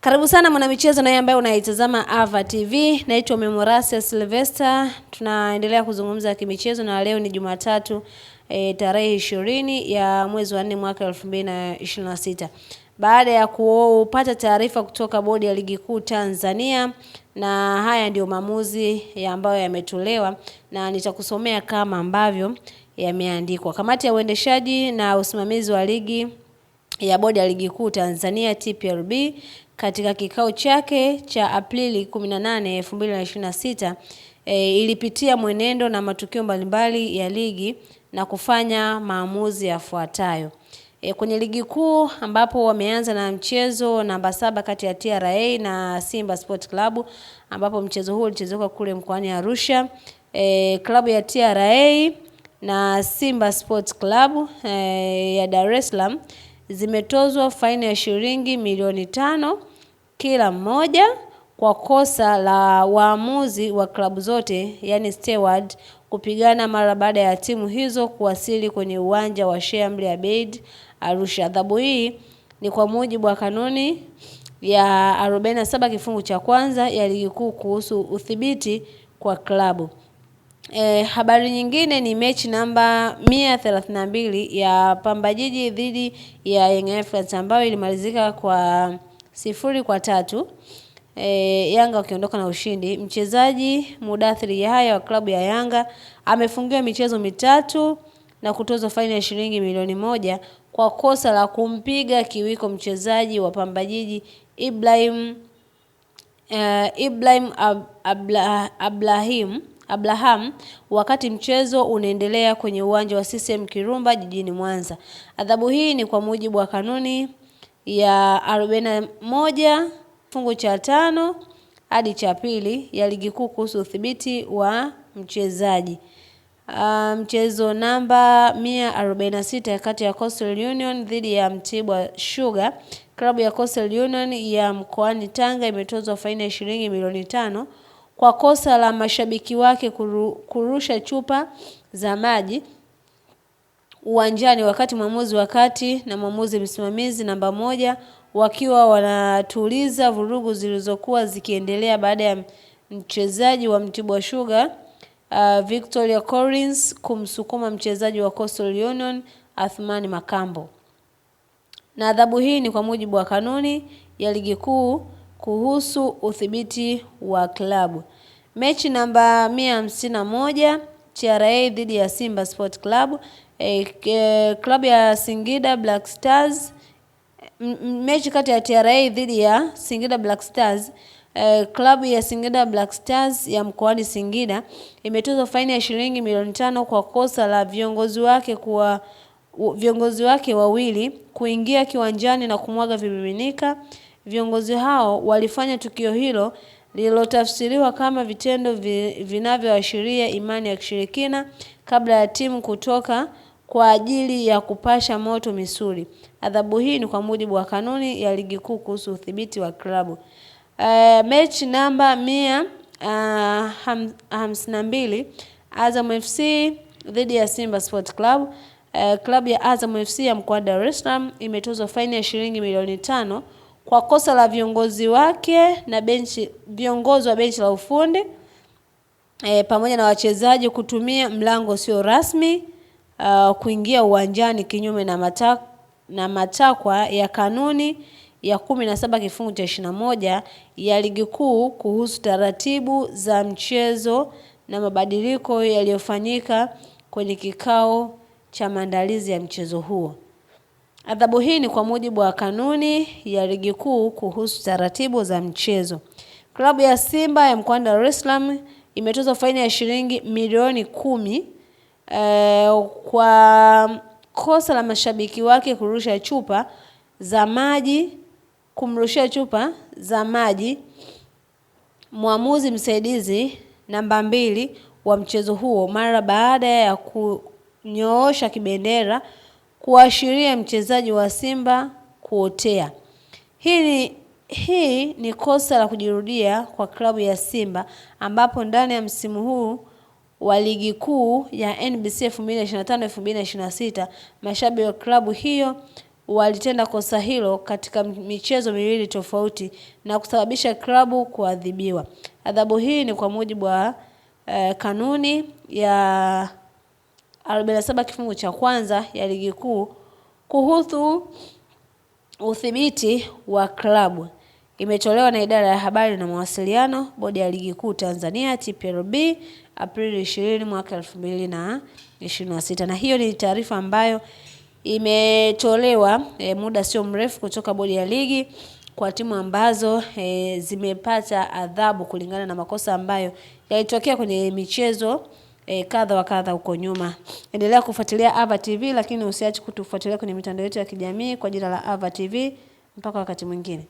Karibu sana mwanamichezo na ambaye unaitazama Ava TV. Naitwa Memorasia Sylvester. Tunaendelea kuzungumza kimichezo na leo ni Jumatatu tarehe 20 ya mwezi wa 4 mwaka 2026. Baada ya kupata taarifa kutoka bodi ya ligi kuu Tanzania, na haya ndio maamuzi ambayo yametolewa na nitakusomea kama ambavyo yameandikwa. Kamati ya uendeshaji na usimamizi wa ligi ya bodi ya ligi kuu Tanzania TPLB katika kikao chake cha Aprili 18, 2026 ilipitia mwenendo na matukio mbalimbali ya ligi na kufanya maamuzi yafuatayo. Kwenye ligi kuu ambapo wameanza na mchezo namba 7 kati ya TRA na Simba Sport Club, ambapo mchezo huo ulichezeka kule mkoani Arusha. Klabu ya TRA na Simba Sport Club ya Dar es Salaam zimetozwa faini ya shilingi milioni 5 kila mmoja kwa kosa la waamuzi wa klabu zote, yani steward, kupigana mara baada ya timu hizo kuwasili kwenye uwanja wa Sheikh Amri Abeid Arusha. Adhabu hii ni kwa mujibu wa kanuni ya 47 kifungu cha kwanza ya ligi kuu kuhusu udhibiti kwa klabu. Habari nyingine ni mechi namba 132 ya Pamba Jiji dhidi ya Young Africans ambayo ilimalizika kwa 0-3, Yanga wakiondoka na ushindi. Mchezaji Mudathiri Yahya wa klabu ya Yanga amefungiwa michezo mitatu na kutozwa faini ya shilingi milioni 1 kwa kosa la kumpiga kiwiko mchezaji wa Pamba Jiji Ibrahim Abraham wakati mchezo unaendelea kwenye uwanja wa CCM Kirumba jijini Mwanza. Adhabu hii ni kwa mujibu wa kanuni ya 41 fungu cha 5 hadi cha 2 ya ligi kuu kuhusu udhibiti wa mchezaji. Mchezo namba 146 kati ya Coastal Union dhidi ya Mtibwa Sugar, klabu ya Coastal Union ya mkoani Tanga imetozwa faini ya shilingi milioni 5 kwa kosa la mashabiki wake kurusha chupa za maji uwanjani wakati mwamuzi wa kati na mwamuzi msimamizi namba 1 wakiwa wanatuliza vurugu zilizokuwa zikiendelea baada ya mchezaji wa Mtibwa Sugar Victoria Collins kumsukuma mchezaji wa Coastal Union Athmani Makambo. Na adhabu hii ni kwa mujibu wa kanuni ya ligi kuu kuhusu udhibiti wa klabu. Mechi namba 151 TRA dhidi ya Simba Sport Club, klabu ya Singida Black Stars. Mechi kati ya TRA dhidi ya Singida Black Stars, klabu ya Singida Black Stars ya mkoani Singida imetozwa faini ya shilingi milioni 5 kwa kosa la viongozi wake wawili kuingia kiwanjani na kumwaga vimiminika. Viongozi hao walifanya tukio hilo lililotafsiriwa kama vitendo vinavyoashiria imani ya kishirikina kabla ya timu kutoka kwa ajili ya kupasha moto misuli. Adhabu hii ni kwa mujibu wa kanuni ya ligi kuu kuhusu udhibiti wa klabu. Mechi namba 152 Azam FC dhidi ya Simba Sport Club, klabu ya Azam FC ya mkoa wa Dar es Salaam imetozwa faini ya shilingi milioni 5 kwa kosa la viongozi wake na viongozi wa benchi la ufundi pamoja na wachezaji kutumia mlango sio rasmi kuingia uwanjani kinyume na matakwa ya kanuni ya 17 kifungu cha 21 ya ligi kuu kuhusu taratibu za mchezo na mabadiliko yaliyofanyika kwenye kikao cha maandalizi ya mchezo huo. Adhabu hii ni kwa mujibu wa kanuni ya ligi kuu kuhusu taratibu za mchezo. Klabu ya Simba ya mkoa wa Dar es Salaam imetozwa faini ya shilingi milioni 10 kwa kosa la mashabiki wake kumrushia chupa za maji mwamuzi msaidizi namba 2 wa mchezo huo mara baada ya kunyoosha kibendera kuashiria mchezaji wa Simba kuotea. Hii ni kosa la kujirudia kwa klabu ya Simba, ambapo ndani ya msimu huu wa ligi kuu ya NBC 2025-2026 mashabiki wa klabu hiyo walitenda kosa hilo katika michezo miwili tofauti na kusababisha klabu kuadhibiwa. Adhabu hii ni kwa mujibu wa kanuni ya 47 kifungu cha kwanza ya ligi kuu kuhusu udhibiti wa klabu. Imetolewa na Idara ya Habari na Mawasiliano, Bodi ya Ligi Kuu Tanzania TPLB, Aprili 20 mwaka 2026. Na hiyo ni taarifa ambayo imetolewa muda sio mrefu kutoka Bodi ya Ligi kwa timu ambazo zimepata adhabu kulingana na makosa ambayo yalitokea kwenye michezo kadha wa kadha huko nyuma. Endelea kufuatilia Ava TV, lakini usiache kutufuatilia kwenye mitandao yetu ya kijamii kwa jina la Ava TV. Mpaka wakati mwingine.